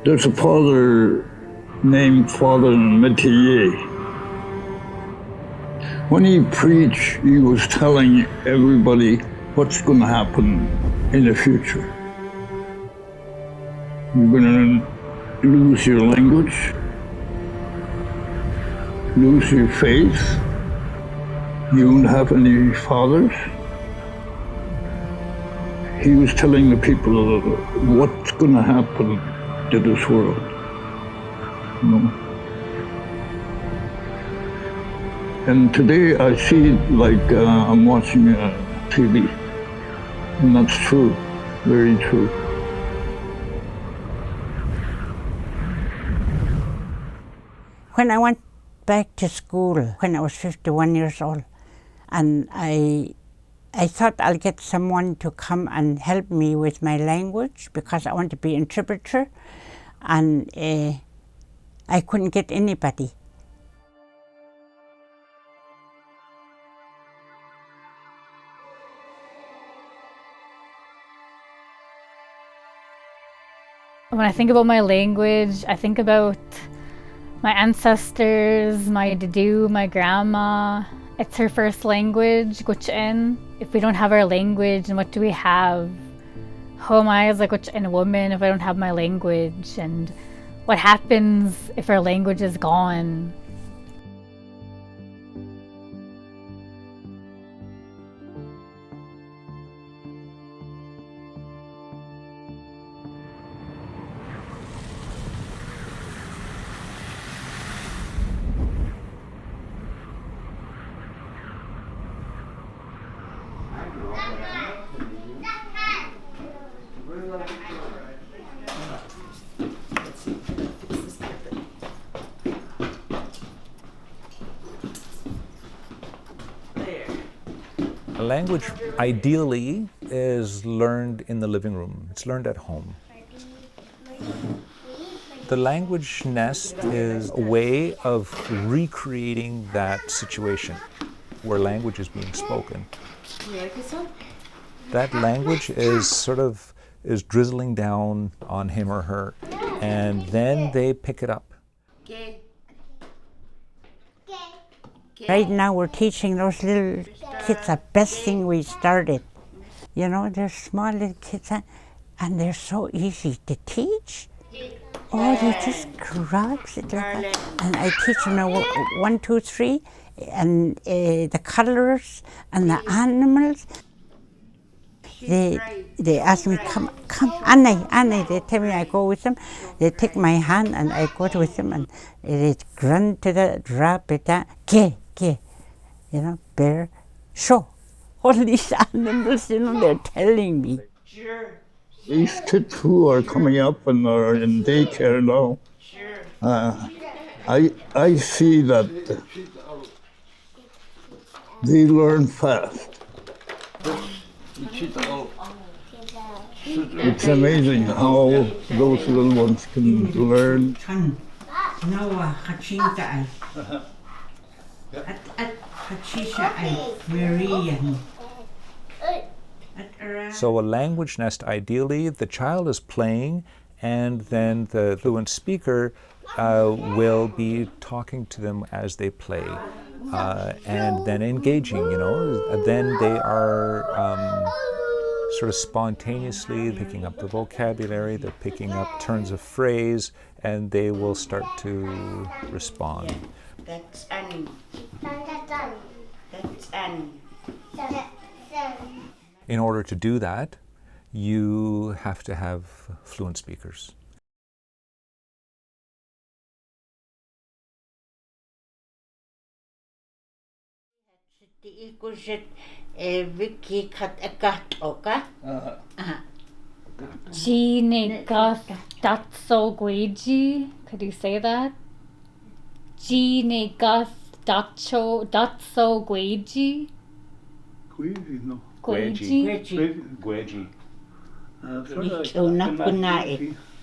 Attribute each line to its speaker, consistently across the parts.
Speaker 1: There's a father named Father Metier. When he preached, he was telling everybody what's going to happen in the future. You're going to lose your language, lose your faith, you won't have any fathers. He was telling the people what's going to happen to this world. You know? And today I see it like I'm watching TV. And that's true, very true.
Speaker 2: When I went back to school, when I was 51 years old, and I thought I'll get someone to come and help me with my language because I want to be interpreter, and I couldn't get anybody.
Speaker 3: When I think about my language, I think about my ancestors, my dadu, my grandma. It's her first language, Gwich'in. If we don't have our language, then what do we have? How am I as a Gwich'in woman if I don't have my language? And what happens if our language is gone?
Speaker 4: A language ideally is learned in the living room. It's learned at home. The language nest is a way of recreating that situation where language is being spoken. That language is drizzling down on him or her, and then they pick it up.
Speaker 2: Right now we're teaching those little kids the best thing we started. You know, they're small little kids and they're so easy to teach. Oh, they just grabs it like that. And I teach them 1, 2, 3, and the colors and the animals. They ask me, come, Anne, they tell me I go with them. They take my hand and I go with them and they run to the rabbit, ke, you know, bear, show. All these animals, you know, they're telling me.
Speaker 1: These kids who are coming up and are in daycare now, I see that they learn fast. It's amazing how those little ones can learn.
Speaker 4: So a language nest, ideally, the child is playing and then the fluent speaker will be talking to them as they play and then engaging, you know. Then they are sort of spontaneously picking up the vocabulary, they're picking up turns of phrase, and they will start to respond.
Speaker 2: That's Annie. That's Annie.
Speaker 4: In order to do that, you have to have fluent speakers.
Speaker 3: Ginjik datso Gwich'in. Could you say that? Ginjik datso Gwich'in.
Speaker 1: No.
Speaker 4: Gwich'in.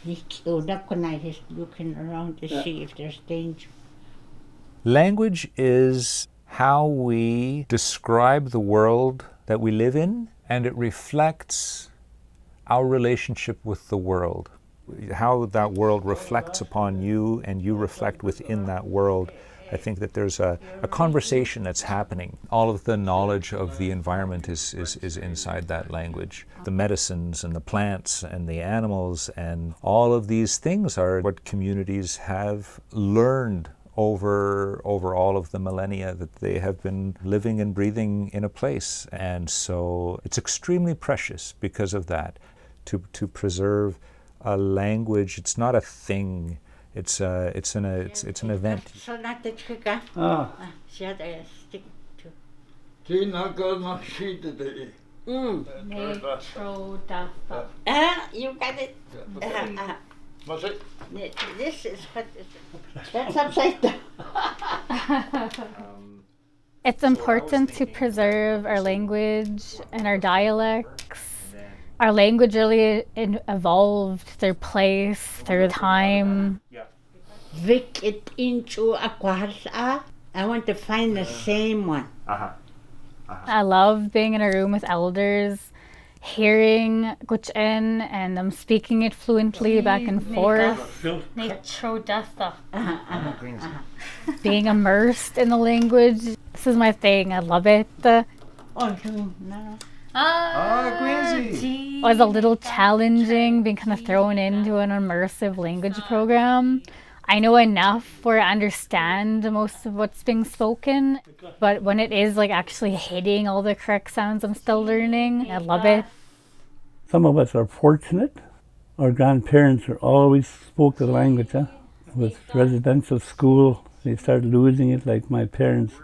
Speaker 2: He's looking around to see if there's danger.
Speaker 4: Language is how we describe the world that we live in, and it reflects our relationship with the world. how that world reflects upon you and you reflect within that world. I think that there's a conversation that's happening. All of the knowledge of the environment is inside that language. The medicines and the plants and the animals and all of these things are what communities have learned over all of the millennia that they have been living and breathing in a place. And so it's extremely precious because of that, to preserve a language. It's not a thing. It's an event.
Speaker 2: So not the chica. She had a stick to. You got it. This is what is it? That's upside down.
Speaker 3: It's important to preserve our language and our dialects. Our language really evolved through place, through time.
Speaker 2: Vic it into a kwarsa. I want to find the same one.
Speaker 3: I love being in a room with elders, hearing Gwich'in and them speaking it fluently back and forth. Being immersed in the language. This is my thing. I love it. It was a little challenging being kind of thrown into an immersive language program. I know enough where I understand most of what's being spoken, but when it is like actually hitting all the correct sounds, I'm still learning. I love it.
Speaker 5: Some of us are fortunate. Our grandparents always spoke the language. With residential school, they started losing it like my parents.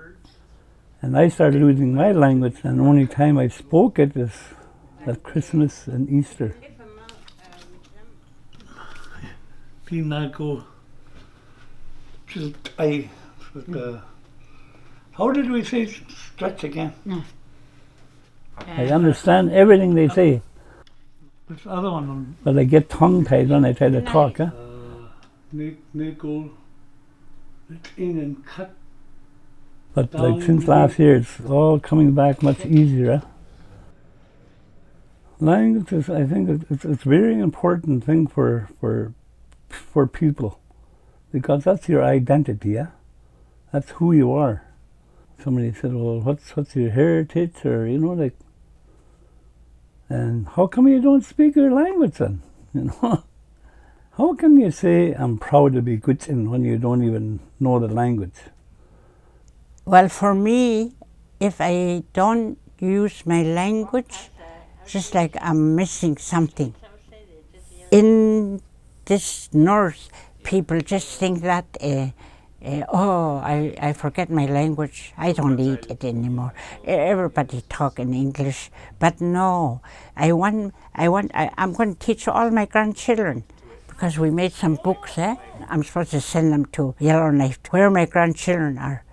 Speaker 5: And I started losing my language, and the only time I spoke it is at Christmas and Easter. How did we say stretch again? No. I understand everything they say. Which other one? But I get tongue-tied when I try to talk. But like since last year, it's all coming back much easier. Language is, I think, it's a very important thing for people, because that's your identity. That's who you are. Somebody said, "Well, what's your heritage?" Or like. And how come you don't speak your language then? How can you say I'm proud to be Gwich'in when you don't even know the language?
Speaker 2: Well, for me, if I don't use my language, just like I'm missing something. In this north, people just think that, I forget my language, I don't need it anymore. Everybody talk in English, but no, I'm going to teach all my grandchildren, because we made some books. I'm supposed to send them to Yellowknife, where my grandchildren are.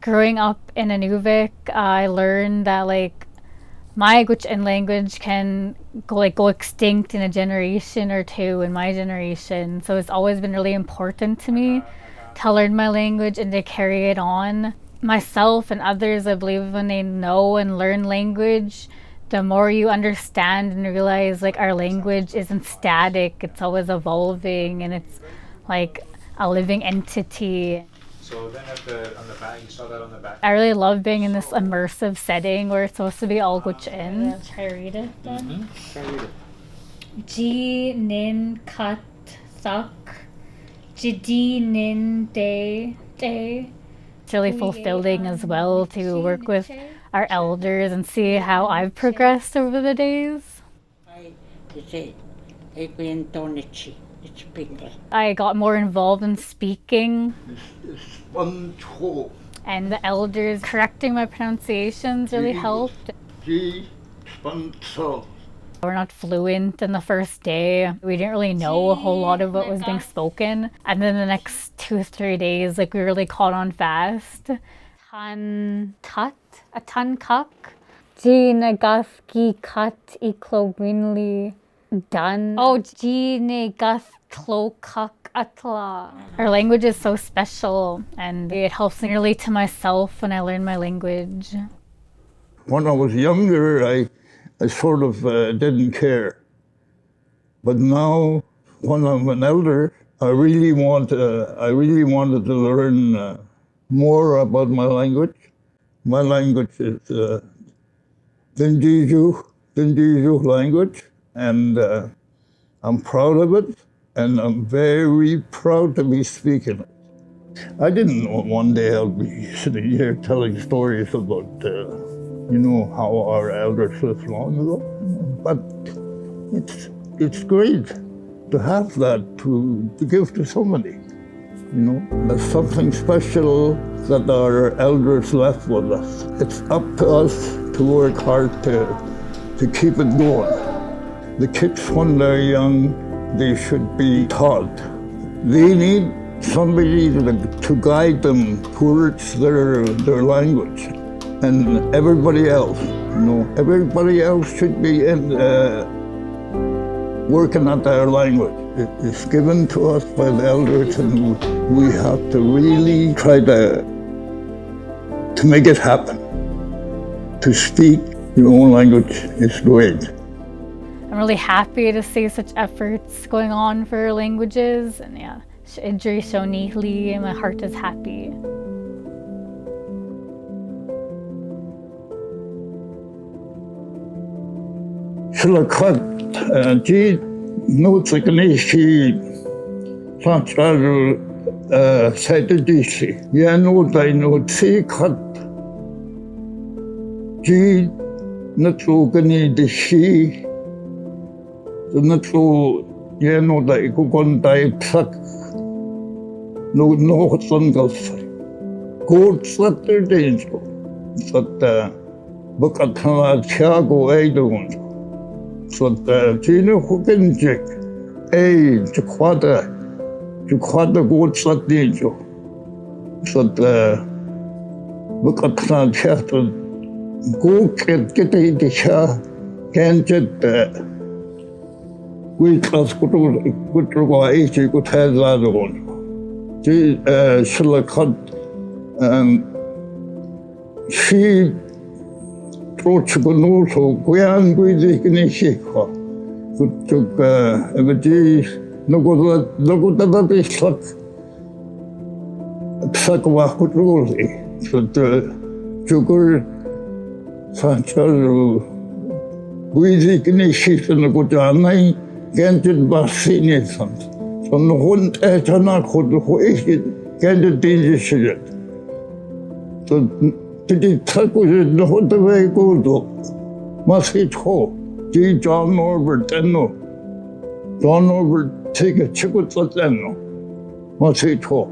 Speaker 3: Growing up in Inuvik, I learned that my Gwich'in language can go extinct in a generation or two in my generation. So it's always been really important to me to learn my language and to carry it on. Myself and others, I believe, when they know and learn language, the more you understand and realize our language isn't static, it's always evolving, and it's like a living entity.
Speaker 4: So then on the back, you saw that on the back?
Speaker 3: I really love being in this immersive setting where it's supposed to be all Gwich'in. I'll try to read it then.
Speaker 4: Try to read it.
Speaker 3: Ji nin kat thak, jidi nin de de. It's really fulfilling as well to work with our elders and see how I've progressed over the days. I got more involved in speaking, and the elders correcting my pronunciations really helped. We're not fluent in the first day. We didn't really know a whole lot of what was being spoken. And then the next 2 or 3 days, we really caught on fast. Tan tat, a tan kak. Ji nagaski kat iklo winli done. Oh, ji negas klo kak atla. Our language is so special, and it helps me relate to myself when I learn my language.
Speaker 1: When I was younger, I sort of didn't care. But now, when I'm an elder, I really wanted to learn more about my language. My language is Ginjik language, and I'm proud of it, and I'm very proud to be speaking it. I didn't know one day I'll be sitting here telling stories about, how our elders lived long ago. But it's great to have that to give to somebody. There's something special that our elders left with us. It's up to us to work hard to keep it going. The kids, when they're young, they should be taught. They need somebody to guide them towards their language. And everybody else, everybody else should be working at their language. It's given to us by the elders, and we have to really try to make it happen. To speak your own language is great.
Speaker 3: I'm really happy to see such efforts going on for languages, and yeah, Idri Shonihli, my heart is happy.
Speaker 1: Shalakat, ji no teknishi, sancharu saitadisi, yano daino tsikat, ji natsugani dishi, natsu yano dai kukondai psak, no sangalsai. Good Saturdays, but Bukatana Chago Aidon. So the Gino Ginjik, Jaquada good Saturdays. So the Bukatana Chatter, go get the Cha, can't get the we class good Age, good heads out of one. Shalakat, she approached Bonuso, Gwich'in Language Nest, who took no good at the Sakawahutuli, so the Sugar Sancho Gwich'in Language and the Gujanai, Ganted Bassinians. Van de hond uit haar goed, hoe is het? Kan je deze shit? Tot die tak was het de hond erbij goed. Maar het goed. Die John Norbert en no. John Norbert tegen chicot tot en no. Maar het goed.